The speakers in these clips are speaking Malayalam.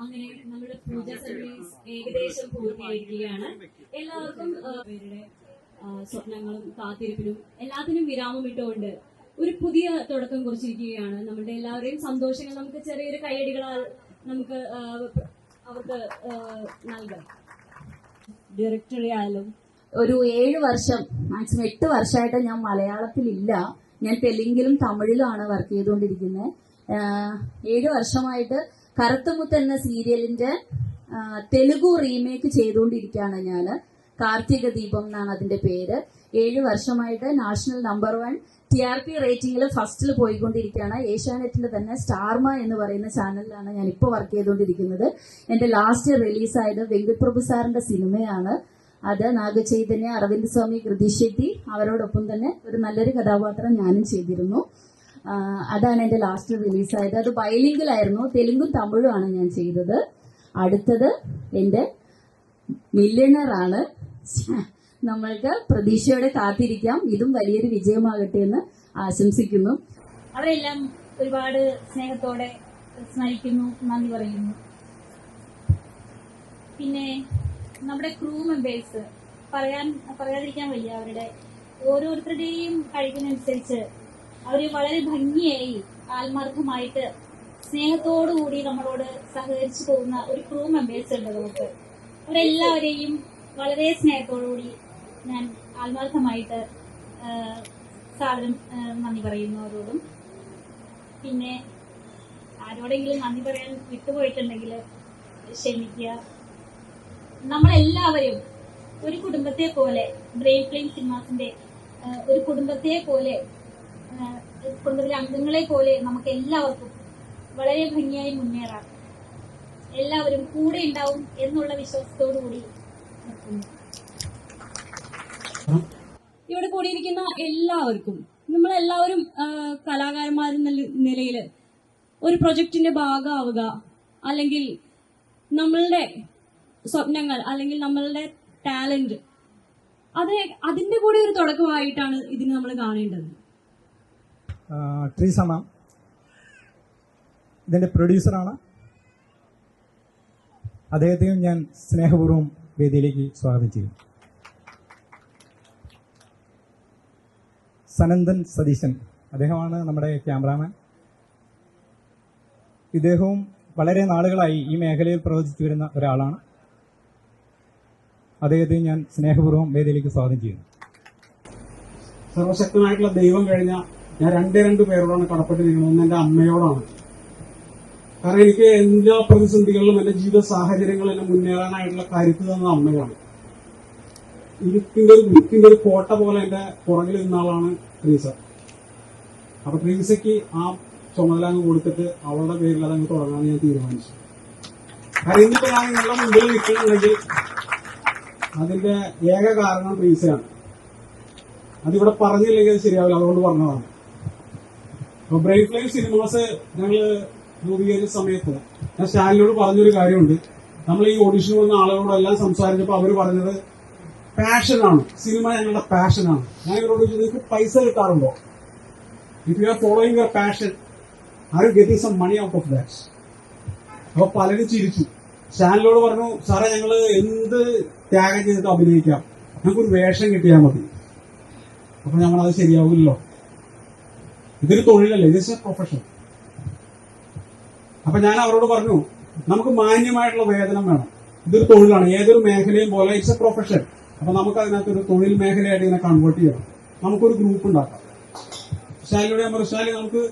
അങ്ങനെ നമ്മുടെ പൂജ സർവീസ് ഏകദേശം പൂർത്തിയായിരിക്കുകയാണ്. എല്ലാവർക്കും അവരുടെ സ്വപ്നങ്ങളും കാത്തിരിപ്പിനും എല്ലാത്തിനും വിരാമമിട്ടുകൊണ്ട് ഒരു പുതിയ തുടക്കം കുറിച്ചിരിക്കുകയാണ്. നമ്മുടെ എല്ലാവരെയും സന്തോഷങ്ങൾ നമുക്ക് ചെറിയൊരു കൈയടികളാൽ നമുക്ക് അവർക്ക് നൽകാം. ഡയറക്ടറെ ആയാലും ഒരു 7 വർഷം മാക്സിമം 8 വർഷമായിട്ട് ഞാൻ മലയാളത്തിലില്ല. ഞാൻ തെലുങ്കിലും തമിഴിലുമാണ് വർക്ക് ചെയ്തുകൊണ്ടിരിക്കുന്നത്. 7 വർഷമായിട്ട് കറുത്തമുത്ത് എന്ന സീരിയലിന്റെ തെലുഗു റീമേക്ക് ചെയ്തുകൊണ്ടിരിക്കുകയാണ് ഞാൻ. കാർത്തിക ദീപം എന്നാണ് അതിന്റെ പേര്. 7 വർഷമായിട്ട് നാഷണൽ നമ്പർ 1 TRP റേറ്റിംഗിൽ ഫസ്റ്റിൽ പോയിക്കൊണ്ടിരിക്കുകയാണ്. ഏഷ്യാനെറ്റിന്റെ തന്നെ സ്റ്റാർമ എന്ന് പറയുന്ന ചാനലിലാണ് ഞാൻ ഇപ്പോൾ വർക്ക് ചെയ്തുകൊണ്ടിരിക്കുന്നത്. എന്റെ ലാസ്റ്റ് റിലീസായത് വെങ്കട് പ്രഭു സാറിന്റെ സിനിമയാണ്. അത് നാഗചൈതന്യ, അരവിന്ദ് സ്വാമി, കൃതി ഷെട്ടി അവരോടൊപ്പം തന്നെ ഒരു നല്ലൊരു കഥാപാത്രം ഞാനും ചെയ്തിരുന്നു. അതാണ് എന്റെ ലാസ്റ്റ് റിലീസായത്. അത് ബൈലിംഗിലായിരുന്നു, തെലുങ്കും തമിഴുമാണ് ഞാൻ ചെയ്തത്. അടുത്തത് എന്റെ മില്യണറാണ്. നമ്മൾക്ക് പ്രതീക്ഷയോടെ കാത്തിരിക്കാം. ഇതും വലിയൊരു വിജയമാകട്ടെ എന്ന് ആശംസിക്കുന്നു. അവരെല്ലാം ഒരുപാട് സ്നേഹത്തോടെ സ്മരിക്കുന്നു, നന്ദി പറയുന്നു. പിന്നെ നമ്മുടെ ക്രൂ മെമ്പേഴ്സ് പറയാതിരിക്കാൻ വയ്യ. അവരുടെ ഓരോരുത്തരുടെയും കഴിക്കുന്നതനുസരിച്ച് അവർ വളരെ ഭംഗിയായി ആത്മാർത്ഥമായിട്ട് സ്നേഹത്തോടുകൂടി നമ്മളോട് സഹകരിച്ചു പോകുന്ന ഒരു ക്രൂ മെമ്പേഴ്സ് ഉണ്ട് നമുക്ക്. അവരെല്ലാവരെയും വളരെ സ്നേഹത്തോടുകൂടി ഞാൻ ആത്മാർത്ഥമായിട്ട് സാദരം നന്ദി പറയുന്നു അവരോടും. പിന്നെ ആരോടെങ്കിലും നന്ദി പറയാൻ വിട്ടുപോയിട്ടുണ്ടെങ്കിൽ ക്ഷമിക്കുക. നമ്മളെല്ലാവരും ഒരു കുടുംബത്തെ പോലെ, ബ്രെയിൻ ഫ്ലെയിം സിനിമാസിന്റെ ഒരു കുടുംബത്തെ പോലെ, കുടുംബത്തിലെ അംഗങ്ങളെ പോലെ നമുക്ക് എല്ലാവർക്കും വളരെ ഭംഗിയായി മുന്നേറാം. എല്ലാവരും കൂടെ ഉണ്ടാവും എന്നുള്ള വിശ്വാസത്തോടു കൂടി ഇവിടെ കൂടിയിരിക്കുന്ന എല്ലാവർക്കും, നമ്മളെല്ലാവരും കലാകാരന്മാരെന്ന നിലയിൽ ഒരു പ്രൊജക്ടിന്റെ ഭാഗമാവുക, അല്ലെങ്കിൽ നമ്മളുടെ സ്വപ്നങ്ങൾ അല്ലെങ്കിൽ നമ്മളുടെ ടാലന്റ്, അതിന്റെ കൂടെ ഒരു തുടക്കമായിട്ടാണ് ഇതിന് നമ്മൾ കാണേണ്ടത്. ട്രീസ മാം ഇതിന്റെ പ്രൊഡ്യൂസറാണ്. അദ്ദേഹത്തെയും ഞാൻ സ്നേഹപൂർവ്വം വേദിയിലേക്ക് സ്വാഗതം ചെയ്യും. സനന്ദൻ സതീശൻ, അദ്ദേഹമാണ് നമ്മുടെ ക്യാമറാമാൻ. ഇദ്ദേഹവും വളരെ നാളുകളായി ഈ മേഖലയിൽ പ്രവർത്തിച്ചു വരുന്ന ഒരാളാണ്. അദ്ദേഹത്തെ ഞാൻ സ്നേഹപൂർവ്വം വേദിയിലേക്ക് സ്വാഗതം ചെയ്യുന്നു. സർവശക്തനായിട്ടുള്ള ദൈവം കഴിഞ്ഞ ഞാൻ രണ്ട് പേരോടാണ് കടപ്പെട്ടിരിക്കുന്നത്. ഒന്ന് എന്റെ അമ്മയോടാണ്. കാരണം എനിക്ക് എല്ലാ പ്രതിസന്ധികളിലും എന്റെ ജീവിത സാഹചര്യങ്ങളിൽ മുന്നേറാനായിട്ടുള്ള കരുത്ത് തന്ന അമ്മയാണ്. ഇരുക്കിന്റെ ഒരു കോട്ട പോലെ എന്റെ പുറകിൽ നിന്ന ആളാണ് ട്രീസ. അപ്പൊ ട്രീസയ്ക്ക് ആ ചുമതല അങ്ങ് കൊടുത്തിട്ട് അവളുടെ പേരിൽ അതങ്ങ് തുടങ്ങാമെന്ന് ഞാൻ തീരുമാനിച്ചു. കാരണം ഇന്നിപ്പോ ഞാൻ നിങ്ങളുടെ മുമ്പിൽ നിൽക്കുന്നുണ്ടെങ്കിൽ അതിന്റെ ഏക കാരണം ട്രീസയാണ്. അതിവിടെ പറഞ്ഞില്ലെങ്കിൽ അത് ശരിയാവില്ല, അതുകൊണ്ട് പറഞ്ഞതാണ്. അപ്പൊ ബ്രെയിൻ ഫ്ലെയിം സിനിമാസ് ഞങ്ങള് രൂപീകരിച്ച സമയത്ത് ഞാൻ സ്റ്റാലിനോട് പറഞ്ഞൊരു കാര്യമുണ്ട്. നമ്മൾ ഈ ഓഡിഷന് വന്ന ആളുകളോടെല്ലാം സംസാരിച്ചപ്പോൾ അവർ പറഞ്ഞത് പാഷനാണ്, സിനിമ ഞങ്ങളുടെ പാഷനാണ്. ഞാൻ ഇവരോട് നിങ്ങൾക്ക് പൈസ കിട്ടാറുണ്ടോ? If you are following your passion, are you getting some money out of that? അപ്പൊ പലരും ചിരിച്ചു. ഷാനിനോട് പറഞ്ഞു, സാറേ ഞങ്ങള് എന്ത് ത്യാഗം ചെയ്തിട്ട് അഭിനയിക്കാം, ഞങ്ങൾക്കൊരു വേഷം കിട്ടിയാൽ മതി. അപ്പൊ ഞങ്ങളത് ശരിയാവില്ലല്ലോ, ഇതൊരു തൊഴിലല്ലേ, ഇത് എ പ്രൊഫഷൻ. അപ്പൊ ഞാൻ അവരോട് പറഞ്ഞു, നമുക്ക് മാന്യമായിട്ടുള്ള വേതനം വേണം, ഇതൊരു തൊഴിലാണ്, ഏതൊരു മേഖലയും പോലെ ഇറ്റ്സ് എ പ്രൊഫഷൻ. അപ്പൊ നമുക്ക് അതിനകത്തൊരു തൊഴിൽ മേഖലയായിട്ട് ഇതിനെ കൺവേർട്ട് ചെയ്യണം, നമുക്കൊരു ഗ്രൂപ്പ് ഉണ്ടാക്കാം. ഷാലിനോട് ഞാൻ പറഞ്ഞു, ഷാലി നമുക്ക്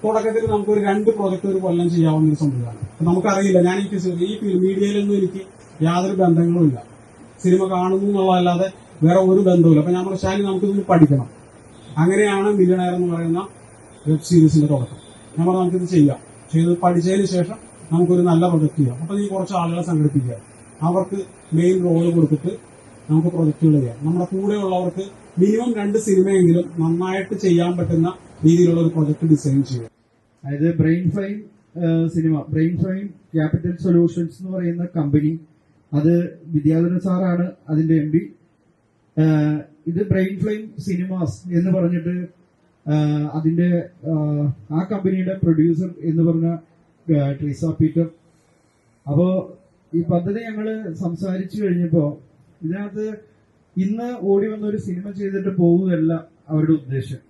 തുടക്കത്തിൽ നമുക്കൊരു 2 പ്രോജക്റ്റ് ഒരു കൊല്ലം ചെയ്യാവുന്ന ഒരു സംവിധാനം. നമുക്കറിയില്ല, ഞാൻ ഈ മീഡിയയിലൊന്നും എനിക്ക് യാതൊരു ബന്ധങ്ങളും ഇല്ല, സിനിമ കാണുന്നു എന്നുള്ളതല്ലാതെ വേറെ ഒരു ബന്ധവുമില്ല. അപ്പൊ ഞാൻ പറഞ്ഞു, ഷാലി നമുക്കിതൊന്ന് പഠിക്കണം. അങ്ങനെയാണ് മില്യണയർ എന്ന് പറയുന്ന വെബ് സീരീസിന്റെ തുടക്കം. ഞാൻ പറഞ്ഞു, നമുക്കിത് ചെയ്യാം, ചെയ്ത് പഠിച്ചതിന് ശേഷം നമുക്കൊരു നല്ല പ്രൊജക്ട് ചെയ്യാം. അപ്പൊ ഈ കുറച്ച് ആളുകളെ സംഘടിപ്പിക്കുക, അവർക്ക് മെയിൻ റോള് കൊടുത്തിട്ട് നമുക്ക് പ്രൊജക്ടുകൾ ചെയ്യാം. നമ്മുടെ കൂടെയുള്ളവർക്ക് മിനിമം 2 സിനിമയെങ്കിലും നന്നായിട്ട് ചെയ്യാൻ പറ്റുന്ന രീതിയിലുള്ള ഒരു പ്രൊജക്ട് ഡിസൈൻ ചെയ്യുക. അതായത് brain flame cinema, brain flame capital solutions എന്ന് പറയുന്ന കമ്പനി, അത് വിദ്യാധരൻ സാറാണ് അതിന്റെ MD. ഇത് ബ്രെയിൻ ഫ്ലെയിം സിനിമാസ് എന്ന് പറഞ്ഞിട്ട് അതിന്റെ ആ കമ്പനിയുടെ പ്രൊഡ്യൂസർ എന്ന് പറഞ്ഞ ട്രീസ പീറ്റർ. അപ്പോ ഈ പദ്ധതി ഞങ്ങള് സംസാരിച്ചു കഴിഞ്ഞപ്പോ ഇതിനകത്ത് ഇന്ന് ഓടി വന്ന ഒരു സിനിമ ചെയ്തിട്ട് പോവുകയല്ല അവരുടെ ഉദ്ദേശം.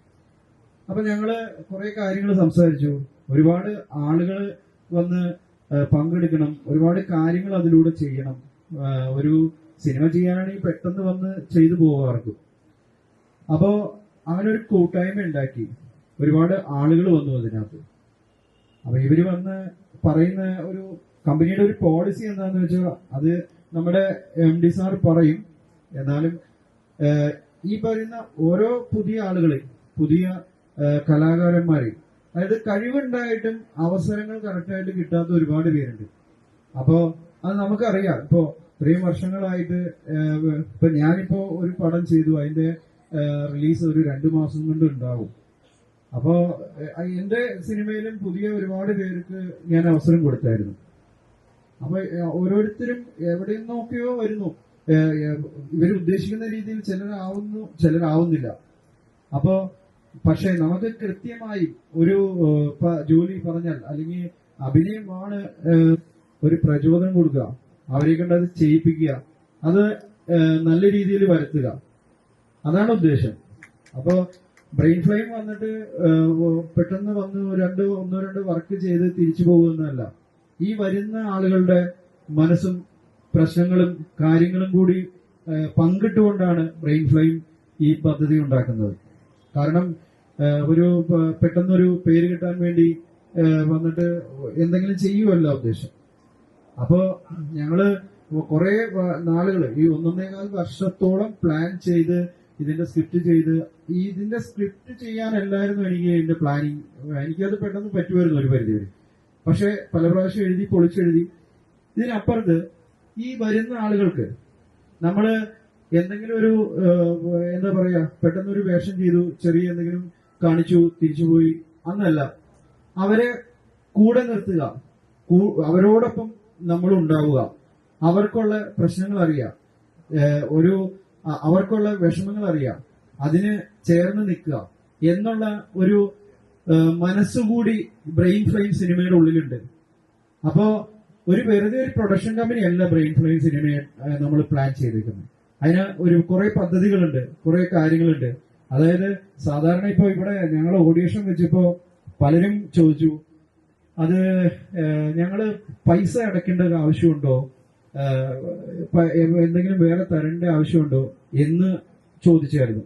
അപ്പൊ ഞങ്ങള് കുറെ കാര്യങ്ങൾ സംസാരിച്ചു, ഒരുപാട് ആളുകൾ വന്ന് പങ്കെടുക്കണം, ഒരുപാട് കാര്യങ്ങൾ അതിലൂടെ ചെയ്യണം. ഒരു സിനിമ ചെയ്യാനാണെങ്കിൽ പെട്ടെന്ന് വന്ന് ചെയ്തു പോകാർക്കും. അപ്പോ അങ്ങനെ ഒരു കൂട്ടായ്മ ഉണ്ടാക്കി, ഒരുപാട് ആളുകൾ വന്നു അതിനകത്ത്. അപ്പൊ ഇവര് വന്ന് പറയുന്ന ഒരു കമ്പനിയുടെ ഒരു പോളിസി എന്താന്ന് വെച്ചാൽ, അത് നമ്മുടെ MD സാർ പറയും, എന്നാലും ഈ പറയുന്ന ഓരോ പുതിയ ആളുകളെ, പുതിയ കലാകാരന്മാരെ, അതായത് കഴിവുണ്ടായിട്ടും അവസരങ്ങൾ കറക്റ്റായിട്ട് കിട്ടാത്ത ഒരുപാട് പേരുണ്ട്. അപ്പോ അത് നമുക്കറിയാം. ഇപ്പോ ഇത്രയും വർഷങ്ങളായിട്ട് ഇപ്പൊ ഞാനിപ്പോ ഒരു പടം ചെയ്തു, അതിന്റെ റിലീസ് ഒരു 2 മാസം കൊണ്ട് ഉണ്ടാവും. അപ്പോ എന്റെ സിനിമയിലും പുതിയ ഒരുപാട് പേർക്ക് ഞാൻ അവസരം കൊടുത്തായിരുന്നു. അപ്പൊ ഓരോരുത്തരും എവിടെ നിന്നൊക്കെയോ വരുന്നു, ഇവർ ഉദ്ദേശിക്കുന്ന രീതിയിൽ ചിലരാവുന്നു, ചിലരാവുന്നില്ല. അപ്പോ പക്ഷെ നമുക്ക് കൃത്യമായി ഒരു ജോലി പറഞ്ഞാൽ, അല്ലെങ്കിൽ അഭിനയമാണ് ഒരു പ്രചോദനം കൊടുക്കുക, അവരെ കൊണ്ട് അത് ചെയ്യിപ്പിക്കുക, അത് നല്ല രീതിയിൽ വരുത്തുക, അതാണ് ഉദ്ദേശം. അപ്പോ ബ്രെയിൻ ഫ്ലെയിം വന്നിട്ട് പെട്ടെന്ന് വന്ന് ഒന്നോ രണ്ടോ വർക്ക് ചെയ്ത് തിരിച്ചു പോകുന്നതല്ല, ഈ വരുന്ന ആളുകളുടെ മനസ്സും പ്രശ്നങ്ങളും കാര്യങ്ങളും കൂടി പങ്കിട്ടുകൊണ്ടാണ് ബ്രെയിൻ ഫ്ലെയിം ഈ പദ്ധതി ഉണ്ടാക്കുന്നത്. കാരണം ഒരു പെട്ടെന്നൊരു പേര് കിട്ടാൻ വേണ്ടി വന്നിട്ട് എന്തെങ്കിലും ചെയ്യുമല്ല ഉദ്ദേശം. അപ്പോ ഞങ്ങള് കുറെ നാളുകൾ, ഈ 1.25 വർഷത്തോളം പ്ലാൻ ചെയ്ത് ഇതിന്റെ സ്ക്രിപ്റ്റ് ചെയ്ത്, ഇതിന്റെ സ്ക്രിപ്റ്റ് ചെയ്യാനല്ലായിരുന്നു എനിക്ക് ഇതിന്റെ പ്ലാനിങ്. എനിക്കത് പെട്ടെന്ന് പറ്റുമായിരുന്നു ഒരു പരിധി വരെ. പക്ഷെ പല പ്രാവശ്യം എഴുതി പൊളിച്ചെഴുതി. ഇതിനപ്പുറത്ത് ഈ വരുന്ന ആളുകൾക്ക് നമ്മള് എന്തെങ്കിലും ഒരു എന്താ പറയാ, പെട്ടെന്നൊരു വേഷം ചെയ്തു, ചെറിയ എന്തെങ്കിലും കാണിച്ചു, തിരിച്ചുപോയി, അന്നല്ല. അവരെ കൂടെ നിർത്തുക, അവരോടൊപ്പം നമ്മൾ ഉണ്ടാവുക, അവർക്കുള്ള പ്രശ്നങ്ങൾ അറിയാം, അവർക്കുള്ള വിഷമങ്ങൾ അറിയാം, അതിന് ചേർന്ന് നിൽക്കുക എന്നുള്ള ഒരു മനസ്സുകൂടി ബ്രെയിൻ ഫ്ലെയിം സിനിമയുടെ ഉള്ളിലുണ്ട്. അപ്പോ ഒരു വെറുതെ ഒരു പ്രൊഡക്ഷൻ കമ്പനി അല്ല ബ്രെയിൻ ഫ്ലെയിം സിനിമയെ നമ്മൾ പ്ലാൻ ചെയ്തിരിക്കുന്നത്. അതിന് കുറെ പദ്ധതികളുണ്ട്, കുറെ കാര്യങ്ങളുണ്ട്. അതായത് സാധാരണ ഇപ്പോ ഇവിടെ ഞങ്ങൾ ഓഡിഷൻ വെച്ചപ്പോ പലരും ചോദിച്ചു, അത് ഞങ്ങള് പൈസ അടയ്ക്കേണ്ട ഒരു ആവശ്യമുണ്ടോ, എന്തെങ്കിലും വേറെ തരേണ്ട ആവശ്യമുണ്ടോ എന്ന് ചോദിച്ചായിരുന്നു.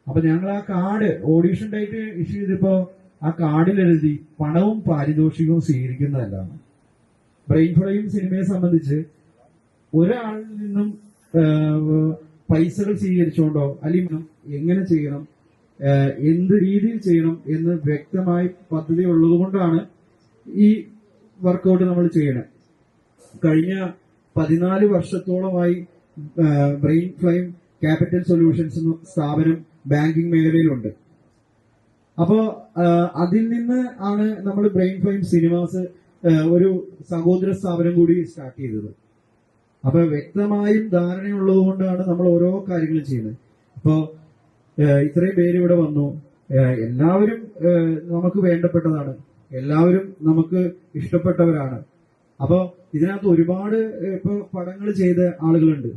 അപ്പൊ ഞങ്ങൾ ആ കാർഡ് ഓഡിഷൻ ഡേറ്റ് ഇഷ്യൂ ചെയ്തപ്പോ ആ കാർഡിൽ എഴുതി പണവും പാരിതോഷികവും സ്വീകരിക്കുന്നതല്ലാണ്. ബ്രെയിൻ ഫ്ലെയിം സിനിമയെ സംബന്ധിച്ച് ഒരാളിൽ നിന്നും പൈസകൾ സ്വീകരിച്ചുകൊണ്ടോ അല്ലെങ്കിൽ എങ്ങനെ ചെയ്യണം, എന്ത് രീതിയിൽ ചെയ്യണം എന്ന് വ്യക്തമായി പദ്ധതി ഉള്ളതുകൊണ്ടാണ് ഈ വർക്കൗട്ട് നമ്മൾ ചെയ്യണം. കഴിഞ്ഞ 14 വർഷത്തോളമായി ബ്രെയിൻ ഫ്ലെയിം ക്യാപിറ്റൽ സൊല്യൂഷൻസ് എന്ന സ്ഥാപനം ബാങ്കിങ് മേഖലയിലുണ്ട്. അപ്പോ അതിൽ നിന്ന് ആണ് നമ്മൾ ബ്രെയിൻ ഫ്ലെയിം സിനിമാസ് ഒരു സഹോദര സ്ഥാപനം കൂടി സ്റ്റാർട്ട് ചെയ്തത്. അപ്പൊ വ്യക്തമായും ധാരണയുള്ളത് കൊണ്ടാണ് നമ്മൾ ഓരോ കാര്യങ്ങളും ചെയ്യുന്നത്. അപ്പോ ഇത്രയും പേര് ഇവിടെ വന്നു, എല്ലാവരും നമുക്ക് വേണ്ടപ്പെട്ടതാണ്, എല്ലാവരും നമുക്ക് ഇഷ്ടപ്പെട്ടവരാണ്. അപ്പോ ഇതിനകത്ത് ഒരുപാട് ഇപ്പൊ പടങ്ങൾ ചെയ്ത ആളുകളുണ്ട്.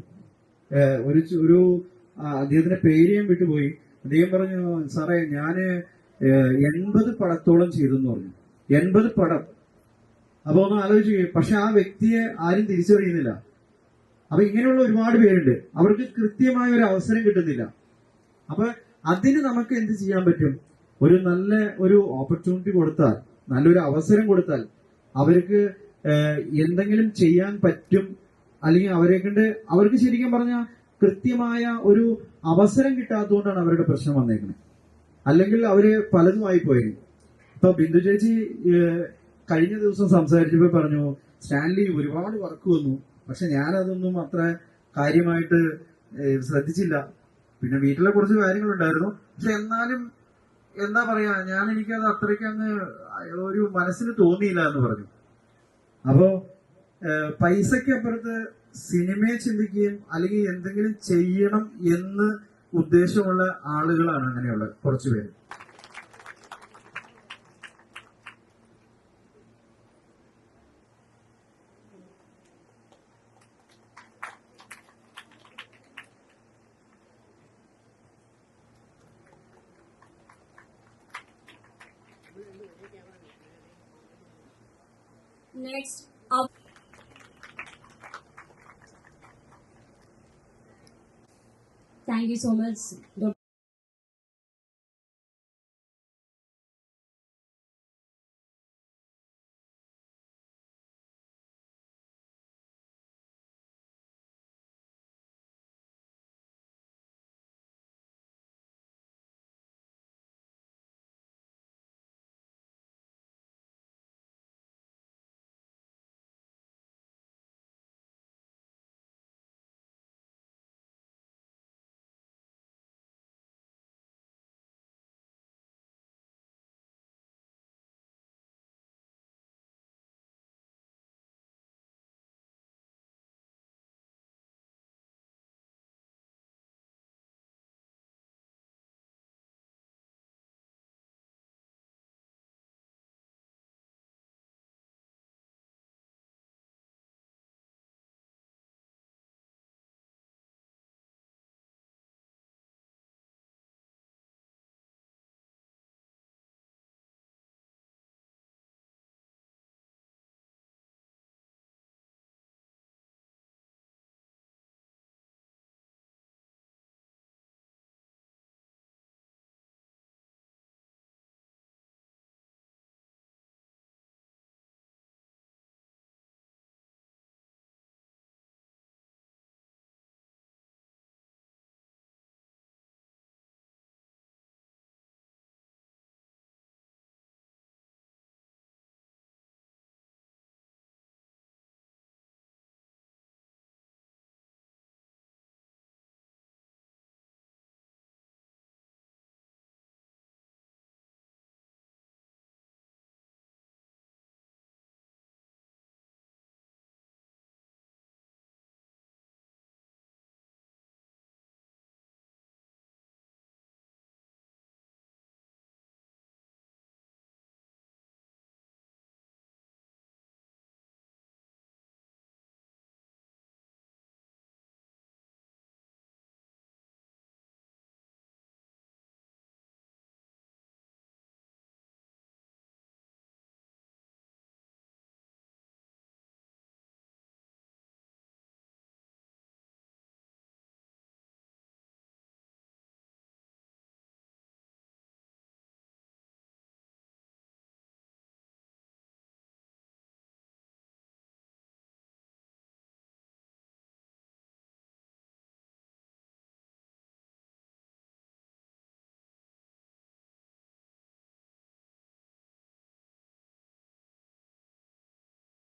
ഒരു അദ്ദേഹത്തിന്റെ പേര് ഞാൻ വിട്ടുപോയി. അദ്ദേഹം പറഞ്ഞു, സാറേ ഞാന് 80 പടത്തോളം ചെയ്തെന്ന് പറഞ്ഞു. 80 പടം. അപ്പൊ ഒന്ന് ആലോചിച്ച്, പക്ഷെ ആ വ്യക്തിയെ ആരും തിരിച്ചറിയുന്നില്ല. അപ്പൊ ഇങ്ങനെയുള്ള ഒരുപാട് പേരുണ്ട്, അവർക്ക് കൃത്യമായ ഒരു അവസരം കിട്ടുന്നില്ല. അപ്പൊ അതിന് നമുക്ക് എന്ത് ചെയ്യാൻ പറ്റും? ഒരു നല്ല ഒരു ഓപ്പർച്യൂണിറ്റി കൊടുത്താൽ, നല്ലൊരു അവസരം കൊടുത്താൽ അവർക്ക് എന്തെങ്കിലും ചെയ്യാൻ പറ്റും. അല്ലെങ്കിൽ അവർക്ക് ശരിക്കും പറഞ്ഞാൽ കൃത്യമായ ഒരു അവസരം കിട്ടാത്തതുകൊണ്ടാണ് അവരുടെ പ്രശ്നം വന്നേക്കുന്നത്. അല്ലെങ്കിൽ അവര് പലതും ആയിപ്പോയിരുന്നു. ഇപ്പൊ ബിന്ദു ചേച്ചി കഴിഞ്ഞ ദിവസം സംസാരിച്ചപ്പോ പറഞ്ഞു, സ്റ്റാൻലി ഒരുപാട് വർക്ക് വന്നു, പക്ഷെ ഞാനതൊന്നും അത്ര കാര്യമായിട്ട് ശ്രദ്ധിച്ചില്ല. പിന്നെ വീട്ടിലെ കുറച്ച് കാര്യങ്ങളുണ്ടായിരുന്നു, പക്ഷെ എന്നാലും എന്താ പറയാ, എനിക്കത് അത്രയ്ക്ക് അങ്ങ് ഒരു മനസ്സിന് തോന്നിയില്ല എന്ന് പറഞ്ഞു. അപ്പോ പൈസയ്ക്ക് അപ്പുറത്ത് സിനിമയെ ചിന്തിക്കുകയും അല്ലെങ്കിൽ എന്തെങ്കിലും ചെയ്യണം എന്ന് ഉദ്ദേശമുള്ള ആളുകളാണ് അങ്ങനെയുള്ള കുറച്ചുപേര്. Next up. Thank you so much, Dr.